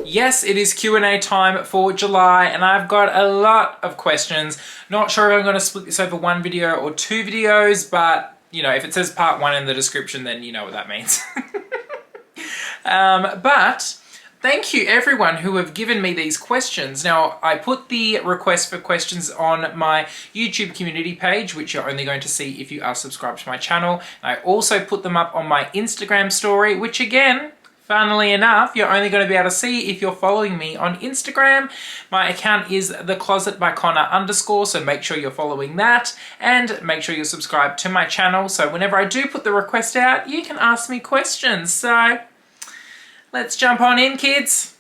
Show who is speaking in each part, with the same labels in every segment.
Speaker 1: Yes, it is Q&A time for July and I've got a lot of questions. Not sure if I'm going to split this over one video or two videos, but you know, if it says part one in the description, then you know what that means. But thank you everyone who have given me these questions. Now, I put the request for questions on my YouTube community page, which you're only going to see if you are subscribed to my channel. I also put them up on my Instagram story, which again, funnily enough, you're only going to be able to see if you're following me on Instagram. My account is theclosetbyconnor_, so make sure you're following that and make sure you're subscribed to my channel. So whenever I do put the request out, you can ask me questions. So let's jump on in, kids.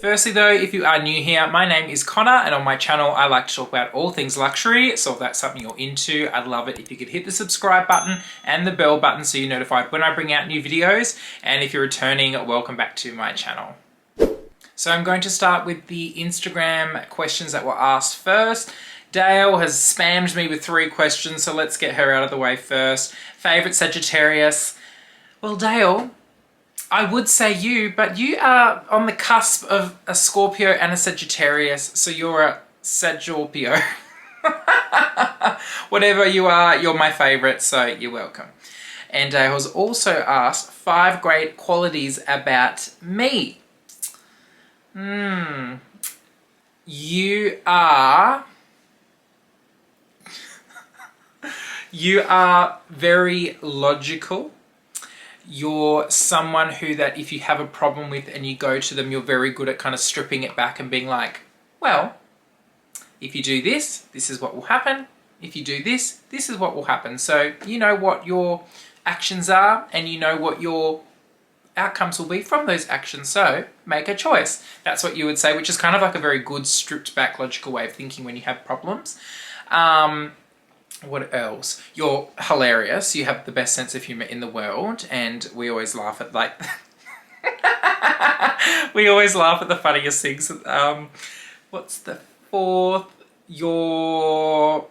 Speaker 1: Firstly though, if you are new here, my name is Connor and on my channel I like to talk about all things luxury, so if that's something you're into, I'd love it if you could hit the subscribe button and the bell button so you're notified when I bring out new videos, and if you're returning, welcome back to my channel. So I'm going to start with the Instagram questions that were asked first. Dale has spammed me with 3 questions, so let's get her out of the way first. Favourite Sagittarius? Well, Dale, I would say you, but you are on the cusp of a Scorpio and a Sagittarius, so you're a Sagorpio. Whatever you are, you're my favourite, so you're welcome. And I was also asked 5 great qualities about me. You are very logical. You're someone who that if you have a problem with and you go to them, you're very good at kind of stripping it back and being like, well, if you do this, this is what will happen. If you do this, this is what will happen. So you know what your actions are and you know what your outcomes will be from those actions. So make a choice. That's what you would say, which is kind of like a very good stripped back logical way of thinking when you have problems. What else? You're hilarious. You have the best sense of humor in the world, and we always laugh at like we always laugh at the funniest things. What's the 4th? You're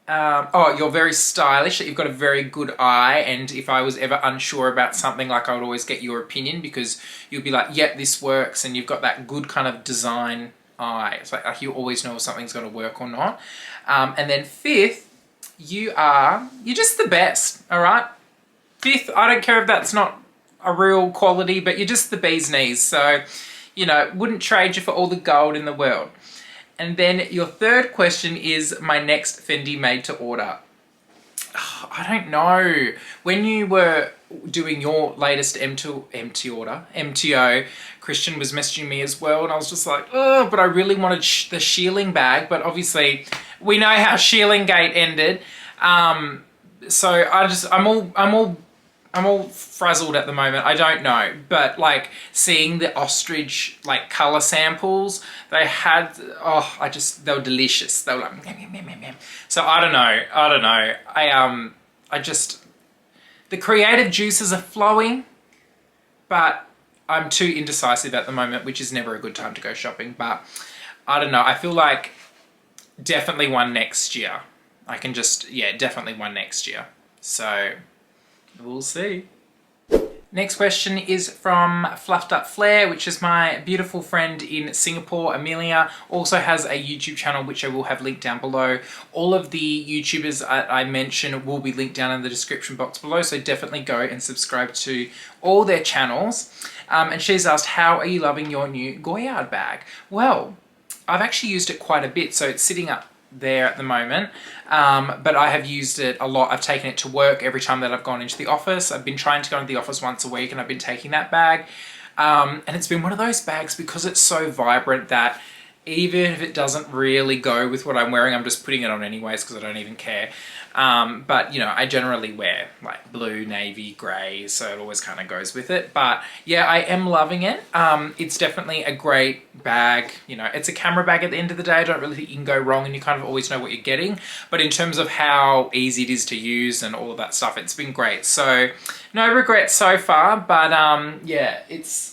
Speaker 1: you're very stylish. You've got a very good eye, and if I was ever unsure about something, like I would always get your opinion because you'll be like, yep, this works, and you've got that good kind of design eye. It's like you always know if something's going to work or not. And then 5th, you're just the best, all right? 5th, I don't care if that's not a real quality, but you're just the bee's knees. So, you know, wouldn't trade you for all the gold in the world. And then your 3rd question is my next Fendi made to order. I don't know. When you were doing your latest MTO, Christian was messaging me as well, and I was just like, oh, but I really wanted the Shearling bag, but obviously we know how Shearling Gate ended. So I'm all frazzled at the moment. I don't know, but like seeing the ostrich like color samples they had, they were delicious. They were like, meh, meh, meh, meh. So I don't know. I just, the creative juices are flowing, but I'm too indecisive at the moment, which is never a good time to go shopping. But I don't know. I feel like definitely one next year. I can just, yeah, definitely one next year. So we'll see. Next question is from Fluffed Up Flair, which is my beautiful friend in Singapore. Amelia also has a YouTube channel, which I will have linked down below. All of the YouTubers I mention will be linked down in the description box below, so definitely go and subscribe to all their channels. And she's asked, how are you loving your new Goyard bag? Well, I've actually used it quite a bit, so it's sitting up there at the moment, but I have used it a lot. I've taken it to work every time that I've gone into the office. I've been trying to go into the office once a week and I've been taking that bag, and it's been one of those bags because it's so vibrant that even if it doesn't really go with what I'm wearing, I'm just putting it on anyways because I don't even care. But you know, I generally wear like blue, navy, grey, so it always kind of goes with it. But yeah, I am loving it. It's definitely a great bag. You know, it's a camera bag at the end of the day. I don't really think you can go wrong and you kind of always know what you're getting. But in terms of how easy it is to use and all of that stuff, it's been great. So no regrets so far, but yeah, it's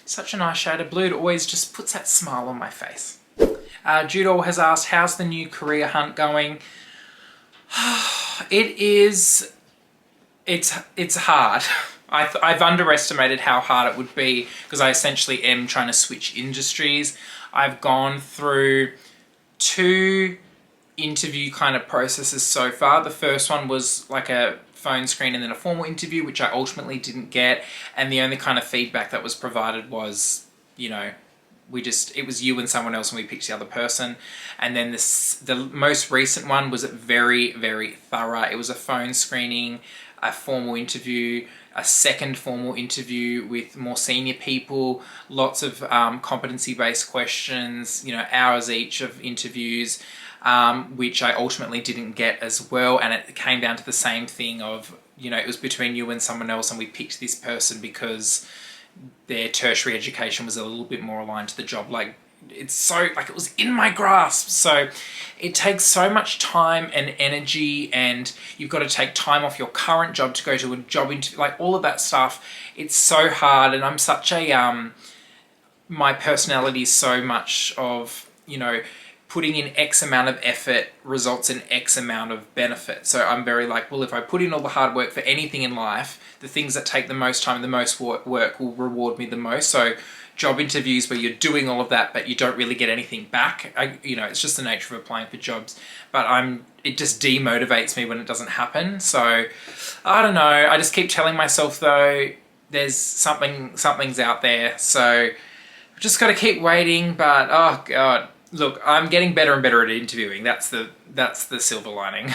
Speaker 1: such a nice shade of blue. It always just puts that smile on my face. Judo has asked, how's the new career hunt going? It's hard. I've underestimated how hard it would be because I essentially am trying to switch industries. I've gone through 2 interview kind of processes so far. The first one was like a phone screen and then a formal interview, which I ultimately didn't get. And the only kind of feedback that was provided was, you know, it was you and someone else and we picked the other person. And then the most recent one was very, very thorough. It was a phone screening, a formal interview, a second formal interview with more senior people, lots of competency-based questions, you know, hours each of interviews, which I ultimately didn't get as well. And it came down to the same thing of, you know, it was between you and someone else and we picked this person because their tertiary education was a little bit more aligned to the job. Like, it's so, like, it was in my grasp. So it takes so much time and energy, and you've got to take time off your current job to go to a job interview, like all of that stuff. It's so hard. And I'm such a, my personality is so much of, you know, putting in X amount of effort results in X amount of benefit. So I'm very like, well, if I put in all the hard work for anything in life, the things that take the most time and the most work will reward me the most. So job interviews where you're doing all of that, but you don't really get anything back. You know, it's just the nature of applying for jobs, but it just demotivates me when it doesn't happen. So I don't know. I just keep telling myself though, there's something's out there. So I've just got to keep waiting, but oh God. Look, I'm getting better and better at interviewing. That's the silver lining.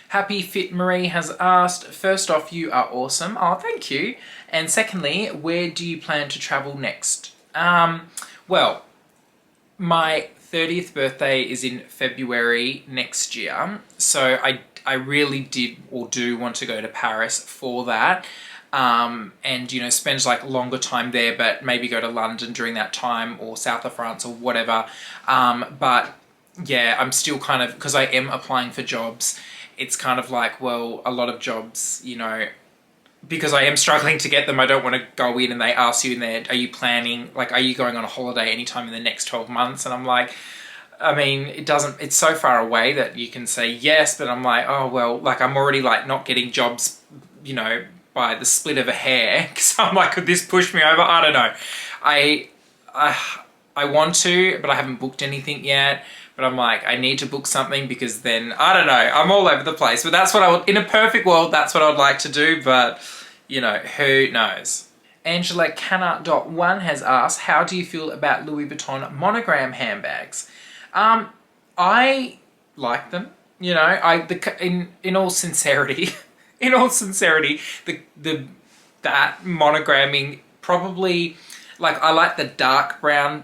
Speaker 1: Happy Fit Marie has asked, first off, you are awesome. Oh, thank you. And secondly, where do you plan to travel next? Well, my 30th birthday is in February next year. So I really did or do want to go to Paris for that. And, you know, spend like longer time there, but maybe go to London during that time or south of France or whatever. But yeah, I'm still kind of, because I am applying for jobs, it's kind of like, well, a lot of jobs, you know, because I am struggling to get them, I don't want to go in and they ask you in there, are you planning, like, are you going on a holiday anytime in the next 12 months? And I'm like, I mean, it's so far away that you can say yes, but I'm like, oh, well, like, I'm already like not getting jobs, you know, by the split of a hair. So I'm like, could this push me over? I don't know. I want to, but I haven't booked anything yet. But I'm like, I need to book something because then, I don't know, I'm all over the place. But that's what I would, in a perfect world, that's what I'd like to do. But, you know, who knows? Angela Canna.1 has asked, how do you feel about Louis Vuitton monogram handbags? I like them. You know, in all sincerity, in all sincerity, that monogramming probably, like, I like the dark brown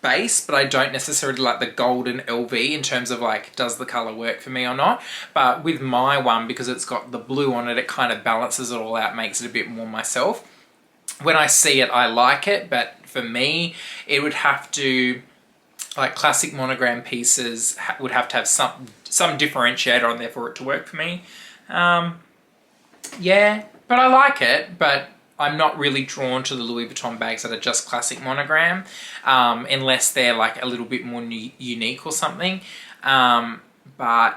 Speaker 1: base, but I don't necessarily like the golden LV in terms of like, does the color work for me or not? But with my one, because it's got the blue on it, it kind of balances it all out, makes it a bit more myself. When I see it, I like it, but for me, it would have to, like, classic monogram pieces would have to have some differentiator on there for it to work for me. Yeah, but I like it, but I'm not really drawn to the Louis Vuitton bags that are just classic monogram, unless they're like a little bit more unique or something. But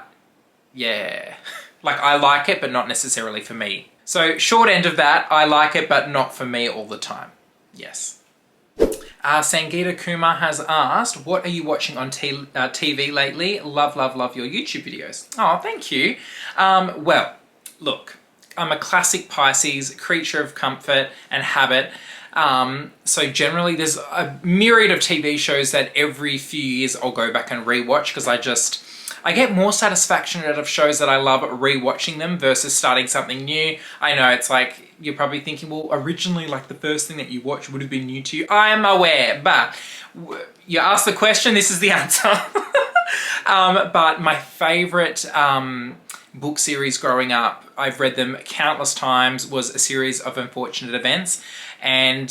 Speaker 1: yeah, like, I like it, but not necessarily for me. So short end of that, I like it, but not for me all the time. Yes. Sangeeta Kumar has asked, what are you watching on TV lately? Love, love, love your YouTube videos. Oh, thank you. Well, look, I'm a classic Pisces, creature of comfort and habit. So generally there's a myriad of TV shows that every few years I'll go back and rewatch because I get more satisfaction out of shows that I love rewatching them versus starting something new. I know it's like, you're probably thinking, well, originally, like, the first thing that you watched would have been new to you. I am aware, but you asked the question, this is the answer. But my favorite book series growing up, I've read them countless times, was a series of Unfortunate Events. And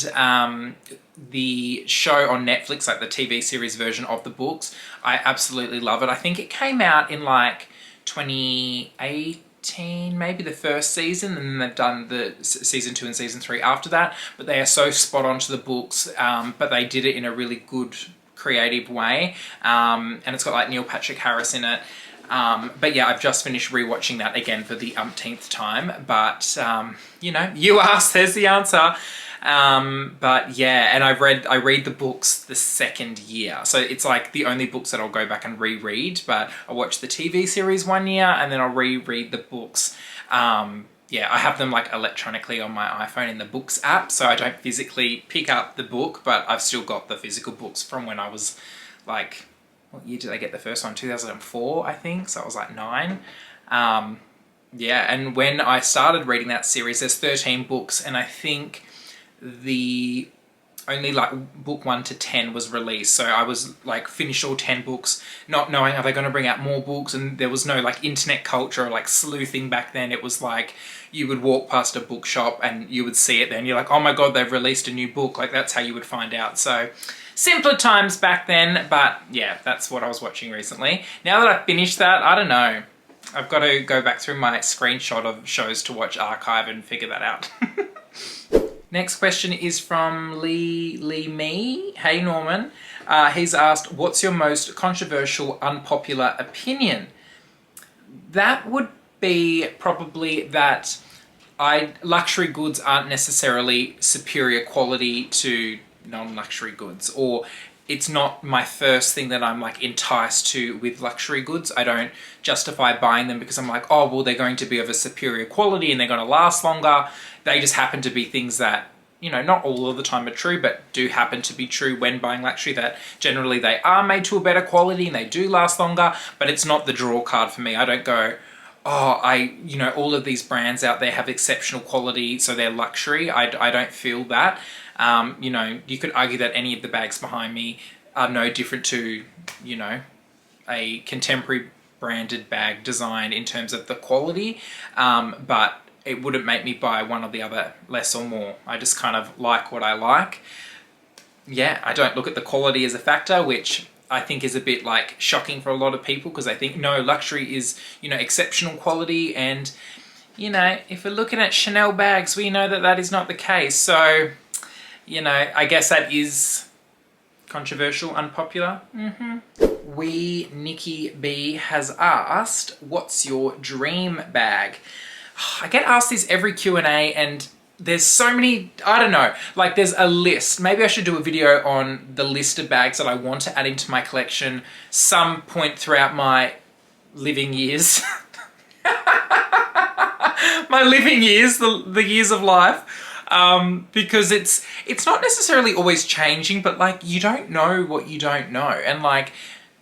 Speaker 1: the show on Netflix, like the TV series version of the books, I absolutely love it. I think it came out in like 2018, maybe the first season, and then they've done the season 2 and season 3 after that. But they are so spot on to the books, but they did it in a really good, creative way. And it's got like Neil Patrick Harris in it. But yeah, I've just finished rewatching that again for the umpteenth time. But, you know, you asked, there's the answer. But yeah, and I read the books the second year. So it's like the only books that I'll go back and reread, but I watched the TV series one year and then I'll reread the books. Yeah, I have them like electronically on my iPhone in the books app, so I don't physically pick up the book, but I've still got the physical books from when I was like, what year did I get the first one? 2004, I think. So I was like 9. Yeah, and when I started reading that series, there's 13 books, and I think the only like book 1 to 10 was released. So I was like finished all 10 books, not knowing are they going to bring out more books, and there was no like internet culture or like sleuthing back then. It was like you would walk past a bookshop and you would see it there and you're like, oh my God, they've released a new book. Like that's how you would find out. So simpler times back then, but yeah, that's what I was watching recently. Now that I've finished that, I don't know. I've got to go back through my screenshot of shows to watch archive and figure that out. Next question is from Lee Me. Hey Norman. He's asked, what's your most controversial, unpopular opinion? That would be probably that luxury goods aren't necessarily superior quality to non-luxury goods, or it's not my first thing that I'm like enticed to with luxury goods. I don't justify buying them because I'm like, oh, well, they're going to be of a superior quality and they're going to last longer. They just happen to be things that, you know, not all of the time are true, but do happen to be true when buying luxury, that generally they are made to a better quality and they do last longer, but it's not the draw card for me. I don't go, oh, you know, all of these brands out there have exceptional quality, so they're luxury. I don't feel that. You know, you could argue that any of the bags behind me are no different to, you know, a contemporary branded bag design in terms of the quality, but it wouldn't make me buy one or the other less or more. I just kind of like what I like. Yeah, I don't look at the quality as a factor, which I think is a bit like shocking for a lot of people, because they think, no, luxury is, you know, exceptional quality. And, you know, if we're looking at Chanel bags, we know that that is not the case. So, you know, I guess that is controversial, unpopular. Nikki B has asked, what's your dream bag? I get asked this every Q&A, and there's so many, I don't know, like there's a list. Maybe I should do a video on the list of bags that I want to add into my collection some point throughout my living years. My living years, the years of life. Because it's not necessarily always changing, but like you don't know what you don't know. And like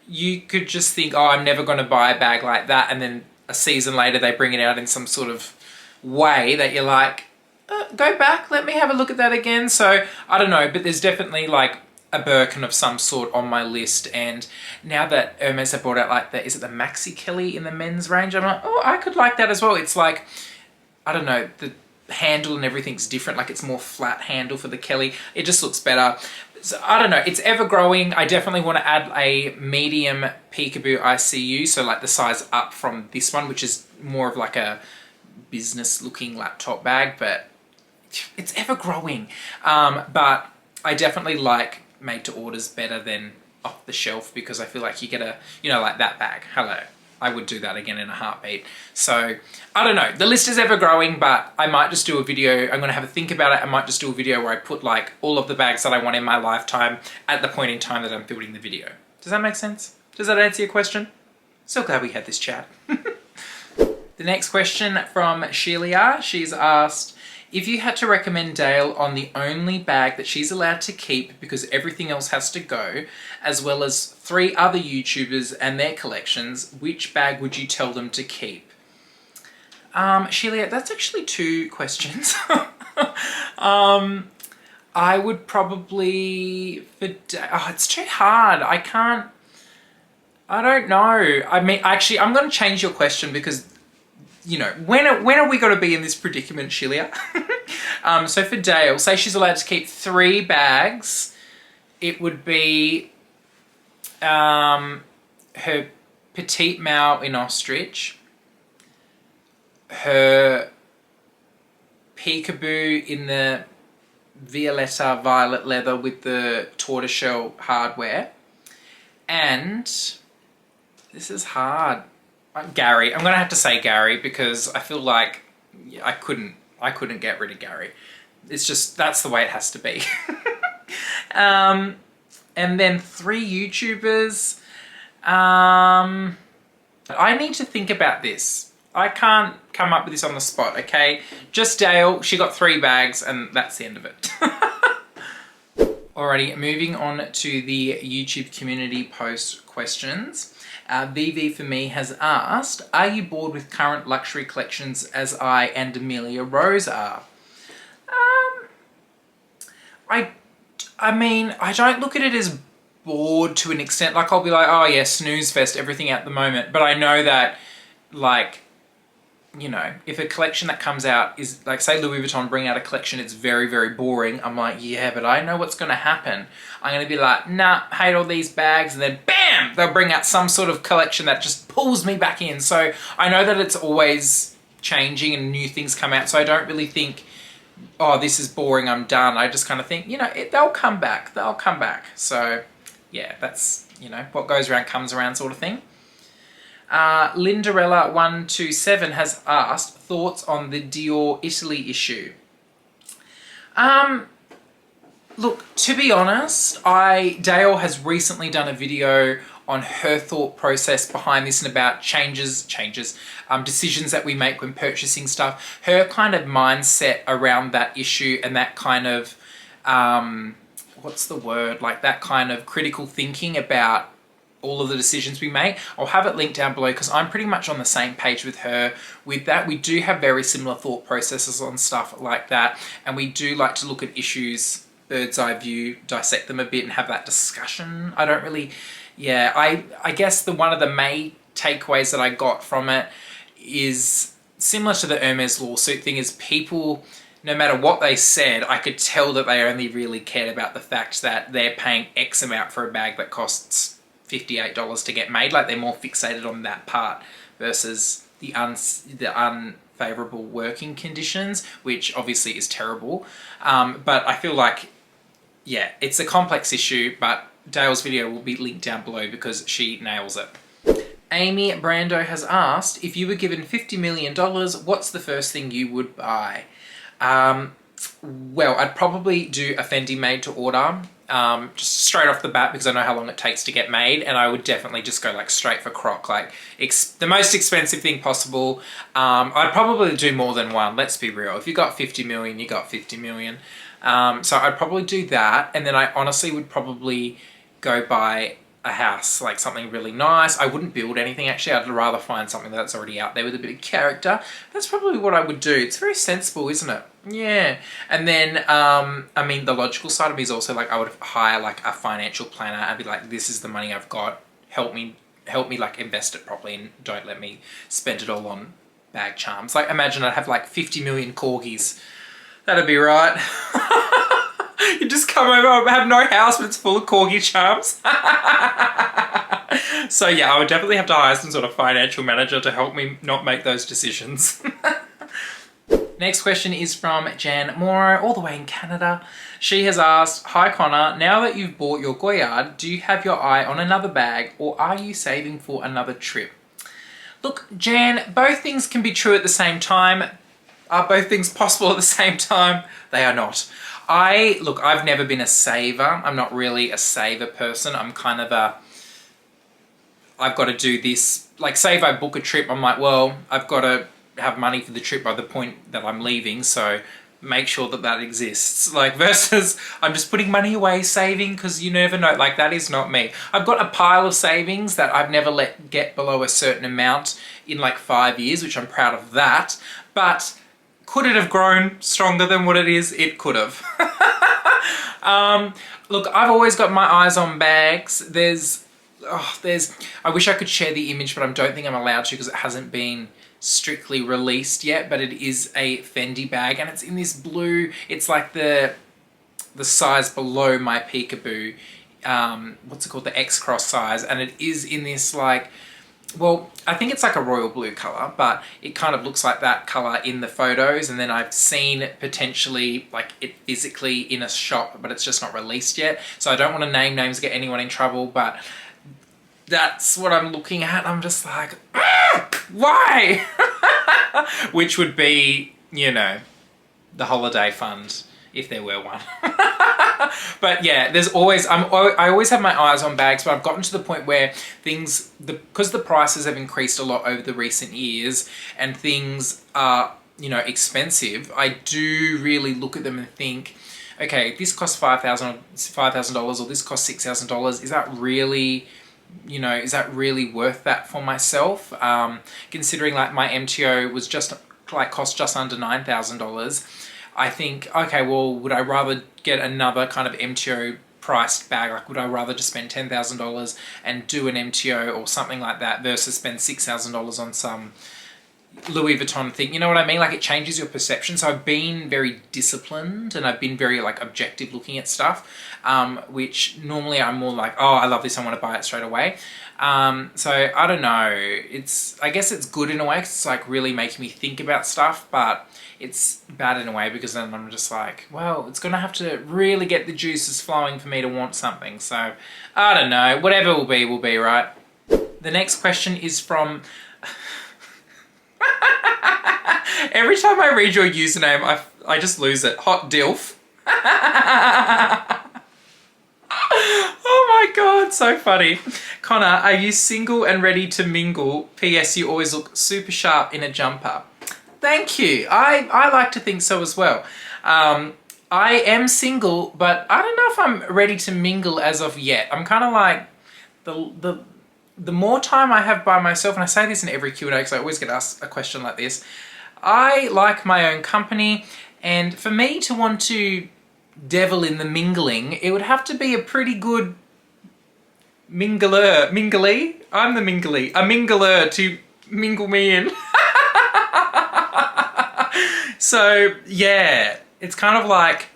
Speaker 1: you could just think, oh, I'm never going to buy a bag like that, and then a season later they bring it out in some sort of way that you're like, go back, let me have a look at that again. So I don't know, but there's definitely like a Birkin of some sort on my list. And now that Hermes have brought out like is it the Maxi Kelly in the men's range, I'm like, oh, I could like that as well. It's like, I don't know, the handle and everything's different. Like it's more flat handle for the Kelly. It just looks better. So I don't know, it's ever growing. I definitely want to add a medium peekaboo ICU, so like the size up from this one, which is more of like a business looking laptop bag, but it's ever growing. But I definitely like made to orders better than off the shelf, because I feel like you get a, you know, like that bag. Hello. I would do that again in a heartbeat. So I don't know, the list is ever growing, but I might just do a video. I'm gonna have a think about it. I might just do a video where I put like all of the bags that I want in my lifetime at the point in time that I'm building the video. Does that make sense? Does that answer your question? So glad we had this chat. The next question from Shelia. She's asked, if you had to recommend Dale on the only bag that she's allowed to keep because everything else has to go, as well as 3 other YouTubers and their collections, which bag would you tell them to keep? Shelia, that's actually 2 questions. I would probably, it's too hard. I don't know. I mean, actually, I'm going to change your question because, you know, when are we going to be in this predicament, Shelia? So for Dale, say she's allowed to keep 3 bags. It would be her Petite Mau in ostrich, her peekaboo in the Violetta violet leather with the tortoiseshell hardware, and this is hard. Gary. I'm gonna have to say Gary because I feel like I couldn't get rid of Gary. It's just, that's the way it has to be. And then 3 YouTubers. I need to think about this. I can't come up with this on the spot, okay? Just Dale, she got 3 bags and that's the end of it. Alrighty, moving on to the YouTube community post questions. VV for me has asked, are you bored with current luxury collections as I and Amelia Rose are? I mean, I don't look at it as bored to an extent. Like, I'll be like, oh yeah, snooze fest, everything at the moment. But I know that, like, you know, if a collection that comes out is, like, say Louis Vuitton bring out a collection, it's very, very boring. I'm like, yeah, but I know what's going to happen. I'm going to be like, nah, hate all these bags. And then, bam, they'll bring out some sort of collection that just pulls me back in. So I know that it's always changing and new things come out. So I don't really think, oh, this is boring, I'm done. I just kind of think, you know, they'll come back. They'll come back. So, yeah, that's, you know, what goes around comes around sort of thing. Lindarella127 has asked, thoughts on the Dior Italy issue? Look, to be honest, Dale has recently done a video on her thought process behind this and about decisions that we make when purchasing stuff. Her kind of mindset around that issue and that kind of, what's the word? Like that kind of critical thinking about all of the decisions we make. I'll have it linked down below because I'm pretty much on the same page with her with that. We do have very similar thought processes on stuff like that. And we do like to look at issues, bird's eye view, dissect them a bit and have that discussion. I don't really, yeah, I guess one of the main takeaways that I got from it is similar to the Hermes lawsuit thing is people, no matter what they said, I could tell that they only really cared about the fact that they're paying X amount for a bag that costs $58 to get made. Like they're more fixated on that part versus the unfavorable working conditions, which obviously is terrible. But I feel like, yeah, it's a complex issue, but Dale's video will be linked down below because she nails it. Amy Brando has asked, if you were given $50 million, what's the first thing you would buy? Well, I'd probably do a Fendi made to order, just straight off the bat because I know how long it takes to get made, and I would definitely just go like straight for croc, like the most expensive thing possible. I'd probably do more than one, let's be real. If you got 50 million, you got 50 million. So I'd probably do that, and then I honestly would probably go buy a house, like something really nice. I wouldn't build anything actually, I'd rather find something that's already out there with a bit of character. That's probably what I would do. It's very sensible, isn't it? Yeah. And then, I mean, the logical side of me is also like, I would hire like a financial planner and be like, this is the money I've got, help me like invest it properly and don't let me spend it all on bag charms. Like imagine I'd have like 50 million corgis. That'd be right. You just come over, have no house, but it's full of corgi charms. So yeah, I would definitely have to hire some sort of financial manager to help me not make those decisions. Next question is from Jan Morrow, all the way in Canada. She has asked, hi Connor, now that you've bought your Goyard, do you have your eye on another bag or are you saving for another trip? Look, Jan, both things can be true at the same time. Are both things possible at the same time? They are not. Look, I've never been a saver. I'm not really a saver person. I'm kind of I've got to do this. Like, say if I book a trip, I'm like, well, I've got to have money for the trip by the point that I'm leaving, so make sure that that exists. Like, versus I'm just putting money away, saving, because you never know. Like, that is not me. I've got a pile of savings that I've never let get below a certain amount in like 5 years, which I'm proud of that. But could it have grown stronger than what it is? It could have. Look, I've always got my eyes on bags. I wish I could share the image, but I don't think I'm allowed to because it hasn't been strictly released yet, but it is a Fendi bag and it's in this blue. It's like the size below my Peekaboo. What's it called? The X-Cross size. And it is in this like, well, I think it's like a royal blue color, but it kind of looks like that color in the photos. And then I've seen potentially like it physically in a shop, but it's just not released yet. So I don't want to name names, get anyone in trouble, but that's what I'm looking at. I'm just like, ah! Why? Which would be, you know, the holiday fund, if there were one. But yeah, there's always, I always have my eyes on bags, but I've gotten to the point where things, because the prices have increased a lot over the recent years and things are, you know, expensive, I do really look at them and think, okay, this costs $5,000 or this costs $6,000. Is that really, you know, is that really worth that for myself? Considering like my MTO was just like cost just under $9,000. I think, okay, well, would I rather get another kind of MTO priced bag? Like, would I rather just spend $10,000 and do an MTO or something like that versus spend $6,000 on some Louis Vuitton thing? You know what I mean? Like, it changes your perception. So I've been very disciplined and I've been very like objective looking at stuff, which normally I'm more like, oh, I love this, I want to buy it straight away. So I don't know. I guess it's good in a way 'cause it's like really making me think about stuff, but it's bad in a way because then I'm just like, well, it's going to have to really get the juices flowing for me to want something. So I don't know. Whatever will be, right? The next question is from... Every time I read your username, I just lose it. Hot Dilf. Oh my God, so funny. Connor, are you single and ready to mingle? P.S. You always look super sharp in a jumper. Thank you. I like to think so as well. I am single, but I don't know if I'm ready to mingle as of yet. I'm kind of like, the more time I have by myself, and I say this in every Q&A because I always get asked a question like this, I like my own company, and for me to want to devil in the mingling, it would have to be a pretty good mingly? I'm the mingly. A mingler to mingle me in. So yeah, it's kind of like,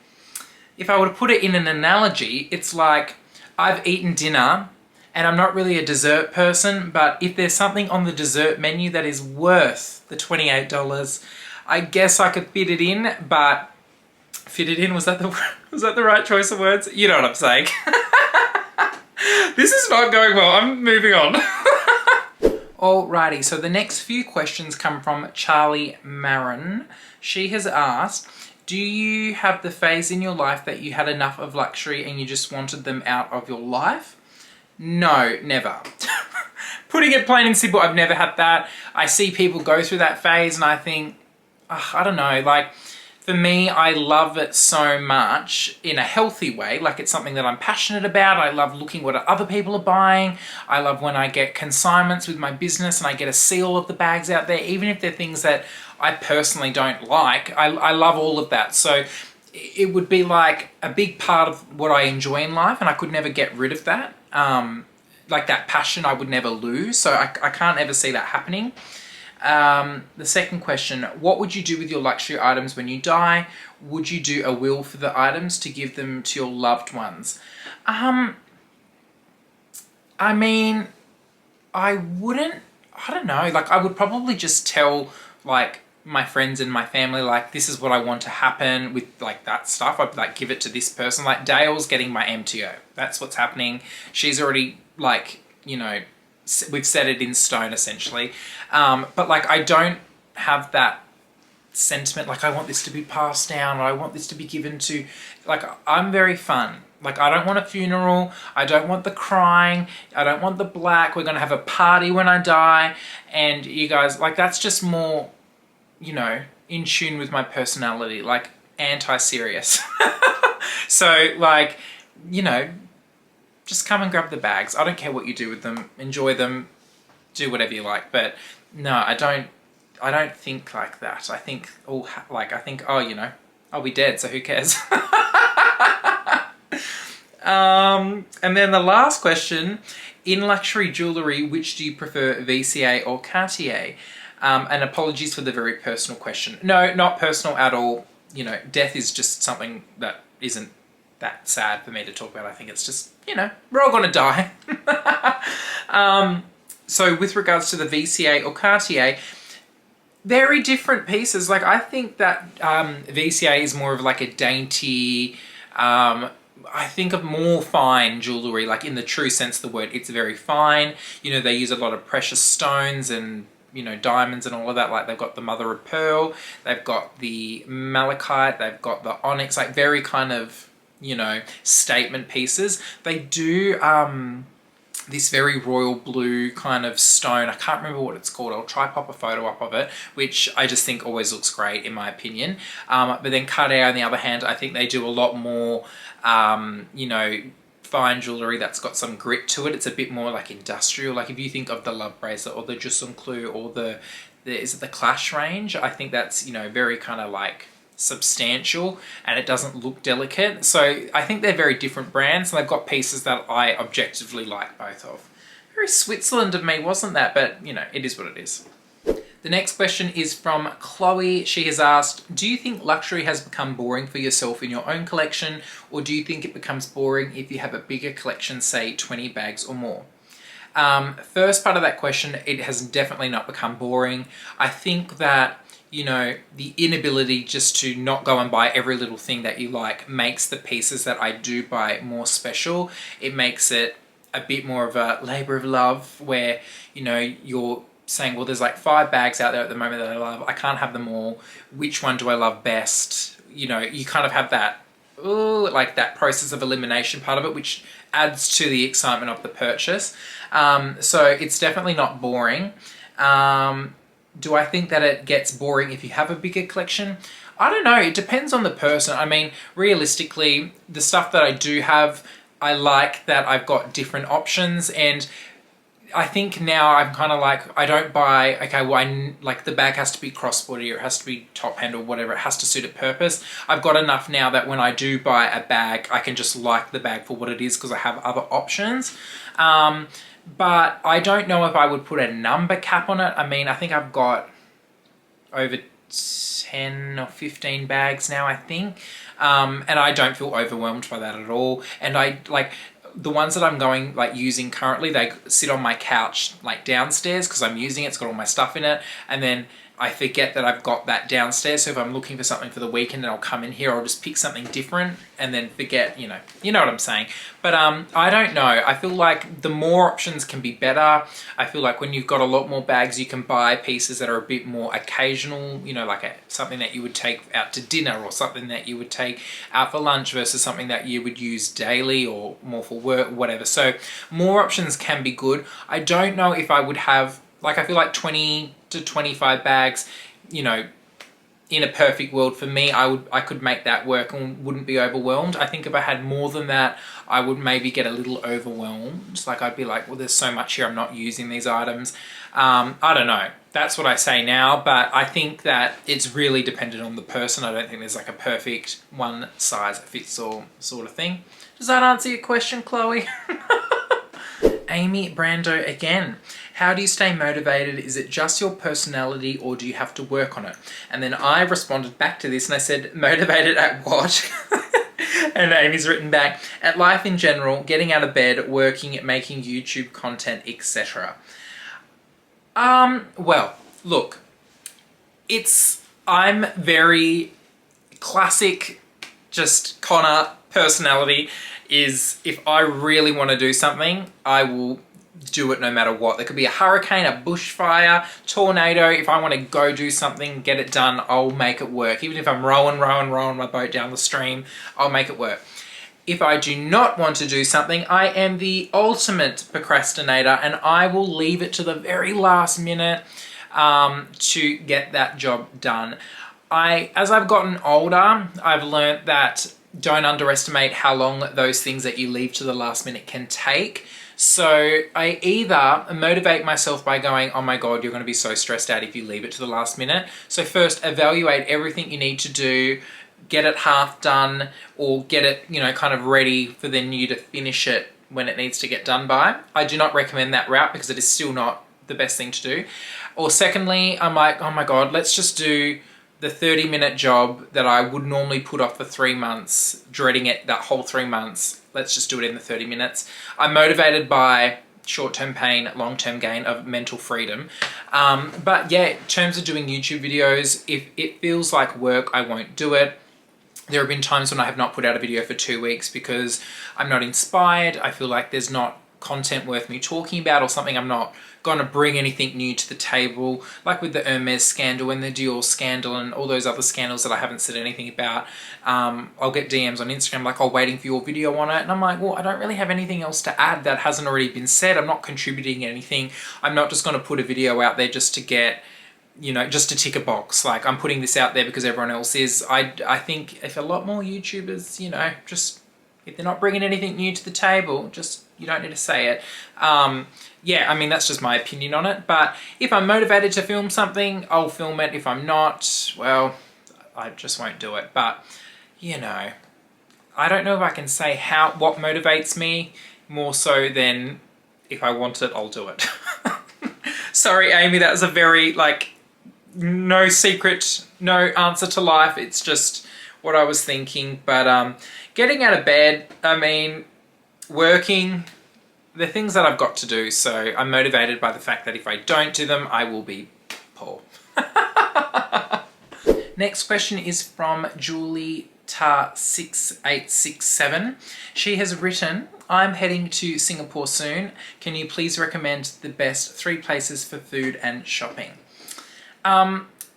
Speaker 1: if I were to put it in an analogy, it's like I've eaten dinner and I'm not really a dessert person, but if there's something on the dessert menu that is worth the $28, I guess I could fit it in, but fit it in, was that the right choice of words? You know what I'm saying. This is not going well, I'm moving on. Alrighty, so the next few questions come from Charlie Marin. She has asked, do you have the phase in your life that you had enough of luxury and you just wanted them out of your life? No, never. Putting it plain and simple, I've never had that. I see people go through that phase and I think, I don't know, like, for me, I love it so much in a healthy way. Like, it's something that I'm passionate about. I love looking what other people are buying. I love when I get consignments with my business and I get a seal of the bags out there, even if they're things that I personally don't like. I love all of that. So it would be like a big part of what I enjoy in life, and I could never get rid of that. Like that passion I would never lose. So I can't ever see that happening. The second question, what would you do with your luxury items when you die? Would you do a will for the items to give them to your loved ones? I mean, I wouldn't, I don't know, like I would probably just tell like my friends and my family, like, this is what I want to happen with like that stuff. I'd like give it to this person. Like Dale's getting my MTO. That's what's happening. She's already like, you know, we've set it in stone essentially. But like, I don't have that sentiment, like I want this to be passed down or I want this to be given to, like, I'm very fun. Like, I don't want a funeral. I don't want the crying. I don't want the black. We're going to have a party when I die. And you guys, like, that's just more, you know, in tune with my personality, like anti-serious. So like, you know, just come and grab the bags. I don't care what you do with them. Enjoy them. Do whatever you like. But no, I don't think like that. I think, oh, you know, I'll be dead, so who cares? And then the last question, in luxury jewellery, which do you prefer, VCA or Cartier? And apologies for the very personal question. No, not personal at all. You know, death is just something that isn't that sad for me to talk about. I think it's just, you know, we're all gonna die. So with regards to the VCA or Cartier, very different pieces. Like, I think that VCA is more of like a dainty, I think of more fine jewellery, like in the true sense of the word, it's very fine. You know, they use a lot of precious stones and you know, diamonds and all of that. Like they've got the mother of pearl, they've got the malachite, they've got the onyx, like very kind of, you know, statement pieces. They do this very royal blue kind of stone. I can't remember what it's called. I'll try pop a photo up of it, which I just think always looks great in my opinion. But then Cartier, on the other hand, I think they do a lot more, you know, fine jewellery that's got some grit to it. It's a bit more like industrial. Like if you think of the Love bracelet or the Juste un Clou or is it the Clash range? I think that's, you know, very kind of like substantial and it doesn't look delicate. So I think they're very different brands and they've got pieces that I objectively like both of. Very Switzerland of me, wasn't that? But you know, it is what it is. The next question is from Chloe. She has asked, do you think luxury has become boring for yourself in your own collection, or do you think it becomes boring if you have a bigger collection, say 20 bags or more? First part of that question, it has definitely not become boring. I think that, you know, the inability just to not go and buy every little thing that you like makes the pieces that I do buy more special. It makes it a bit more of a labor of love where, you know, you're saying, well, there's like 5 bags out there at the moment that I love. I can't have them all. Which one do I love best? You know, you kind of have that, ooh, like that process of elimination part of it, which adds to the excitement of the purchase. So it's definitely not boring. Do I think that it gets boring if you have a bigger collection? I don't know. It depends on the person. I mean, realistically, the stuff that I do have, I like that I've got different options, and I think now I'm kind of like, I don't buy, okay, well, like the bag has to be crossbody or it has to be top handle, whatever, it has to suit a purpose. I've got enough now that when I do buy a bag, I can just like the bag for what it is because I have other options. But I don't know if I would put a number cap on it. I mean, I think I've got over 10 or 15 bags now, I think. And I don't feel overwhelmed by that at all. And I like, the ones that I'm going like using currently, they sit on my couch like downstairs because I'm using it. It's got all my stuff in it, and then I forget that I've got that downstairs. So if I'm looking for something for the weekend and I'll come in here, I'll just pick something different and then forget, you know what I'm saying. But I don't know. I feel like the more options can be better. I feel like when you've got a lot more bags, you can buy pieces that are a bit more occasional, you know, like something that you would take out to dinner or something that you would take out for lunch versus something that you would use daily or more for work, whatever. So more options can be good. I don't know if I would have, like, I feel like 20 to 25 bags, you know, in a perfect world for me, I could make that work and wouldn't be overwhelmed. I think if I had more than that, I would maybe get a little overwhelmed. Like I'd be like, well, there's so much here, I'm not using these items. I don't know. That's what I say now, but I think that it's really dependent on the person. I don't think there's like a perfect one size fits all sort of thing. Does that answer your question, Chloe? Amy Brando again. How do you stay motivated? Is it just your personality or do you have to work on it? And then I responded back to this and I said, motivated at what? And Amy's written back, at life in general, getting out of bed, working, making YouTube content, etc. Well, look, I'm very classic, just Connor personality is if I really want to do something, I will do it no matter what. There could be a hurricane, a bushfire, tornado. If I want to go do something, get it done, I'll make it work. Even if I'm rowing my boat down the stream, I'll make it work. If I do not want to do something, I am the ultimate procrastinator and I will leave it to the very last minute to get that job done. As I've gotten older, I've learned that don't underestimate how long those things that you leave to the last minute can take. So I either motivate myself by going, oh my God, you're going to be so stressed out if you leave it to the last minute. So first, evaluate everything you need to do, get it half done, or get it, you know, kind of ready for then you to finish it when it needs to get done by. I do not recommend that route because it is still not the best thing to do. Or secondly, I'm like, oh my God, let's just do the 30-minute job that I would normally put off for 3 months, dreading it that whole 3 months. Let's just do it in the 30 minutes. I'm motivated by short-term pain, long-term gain of mental freedom. But yeah, in terms of doing YouTube videos, if it feels like work, I won't do it. There have been times when I have not put out a video for 2 weeks because I'm not inspired. I feel like there's not content worth me talking about or something I'm not going to bring anything new to the table, like with the Hermes scandal and the Dior scandal and all those other scandals that I haven't said anything about. I'll get DMs on Instagram like, oh, waiting for your video on it. And I'm like, well, I don't really have anything else to add that hasn't already been said. I'm not contributing anything. I'm not just going to put a video out there just to get, you know, just to tick a box. Like, I'm putting this out there because everyone else is. I think if a lot more YouTubers, you know, just, if they're not bringing anything new to the table, just, you don't need to say it. Yeah, I mean, that's just my opinion on it. But if I'm motivated to film something, I'll film it. If I'm not, well, I just won't do it. But, you know, I don't know if I can say what motivates me more so than if I want it, I'll do it. Sorry, Amy, that was a very, like, no secret, no answer to life. It's just what I was thinking. But getting out of bed, I mean, working, the things that I've got to do. So I'm motivated by the fact that if I don't do them, I will be poor. Next question is from Julie Tar6867. She has written, I'm heading to Singapore soon. Can you please recommend the best 3 places for food and shopping?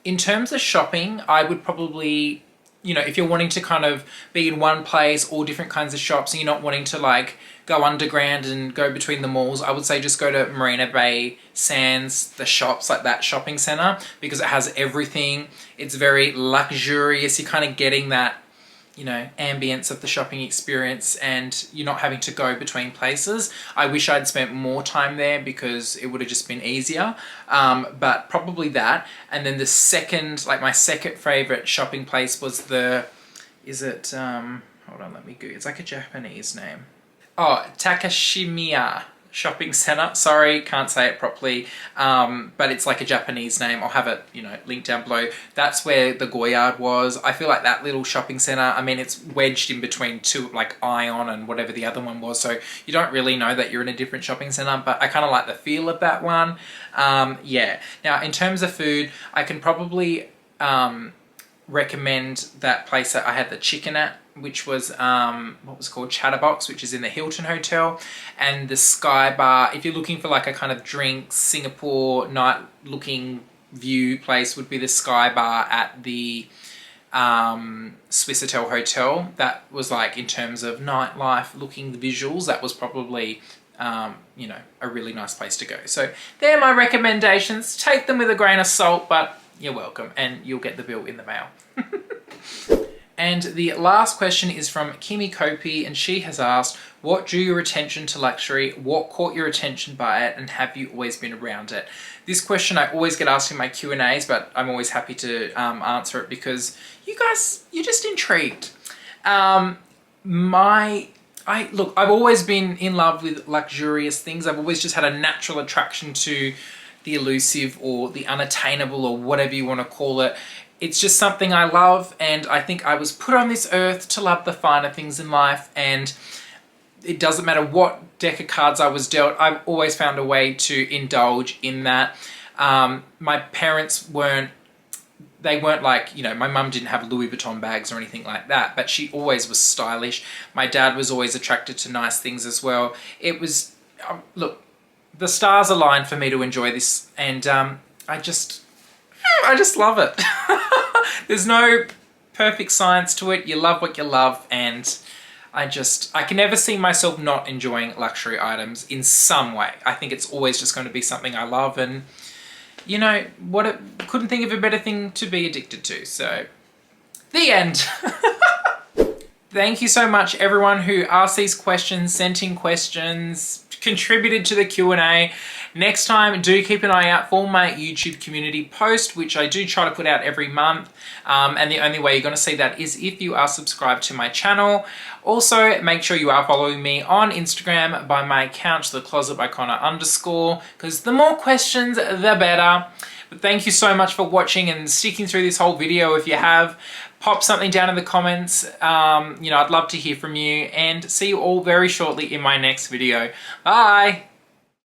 Speaker 1: In terms of shopping, I would probably, you know, if you're wanting to kind of be in one place, all different kinds of shops, and you're not wanting to like go underground and go between the malls, I would say just go to Marina Bay Sands, the shops, like that shopping center, because it has everything. It's very luxurious. You're kind of getting that, you know, ambience of the shopping experience, and you're not having to go between places. I wish I'd spent more time there because it would have just been easier. But probably that. And then the second, like my second favorite shopping place was hold on, let me go. It's like a Japanese name. Oh, Takashimiya Shopping Center. Sorry, can't say it properly. But it's like a Japanese name. I'll have it, you know, linked down below. That's where the Goyard was. I feel like that little shopping center, I mean, it's wedged in between two, like Ion and whatever the other one was. So you don't really know that you're in a different shopping center, but I kind of like the feel of that one. Yeah. Now, in terms of food, I can probably recommend that place that I had the chicken at, which was what was called Chatterbox, which is in the Hilton Hotel, and the Sky Bar. If you're looking for like a kind of drinks Singapore night looking view place, would be the Sky Bar at the Swissôtel Hotel. That was like, in terms of nightlife looking, the visuals, that was probably you know, a really nice place to go. So they're my recommendations. Take them with a grain of salt, but you're welcome, and you'll get the bill in the mail. And the last question is from Kimi Kopi, and she has asked, what drew your attention to luxury? What caught your attention by it? And have you always been around it? This question I always get asked in my Q&As, but I'm always happy to answer it because you guys, you're just intrigued. Look, I've always been in love with luxurious things. I've always just had a natural attraction to the elusive or the unattainable or whatever you want to call it. It's just something I love, and I think I was put on this earth to love the finer things in life, and it doesn't matter what deck of cards I was dealt, I've always found a way to indulge in that. My parents weren't like, you know, my mum didn't have Louis Vuitton bags or anything like that, but she always was stylish. My dad was always attracted to nice things as well. It was, look, the stars aligned for me to enjoy this, and I just love it. There's no perfect science to it. You love what you love, and I can never see myself not enjoying luxury items in some way. I think it's always just going to be something I love, and you know, couldn't think of a better thing to be addicted to. So, the end. Thank you so much, everyone who asked these questions, sent in questions, contributed to the Q&A. Next time, do keep an eye out for my YouTube community post, which I do try to put out every month. And the only way you're going to see that is if you are subscribed to my channel. Also, make sure you are following me on Instagram by my account, theclosetbyconnor_, because the more questions, the better. But thank you so much for watching and sticking through this whole video. If you have, pop something down in the comments. You know, I'd love to hear from you, and see you all very shortly in my next video. Bye!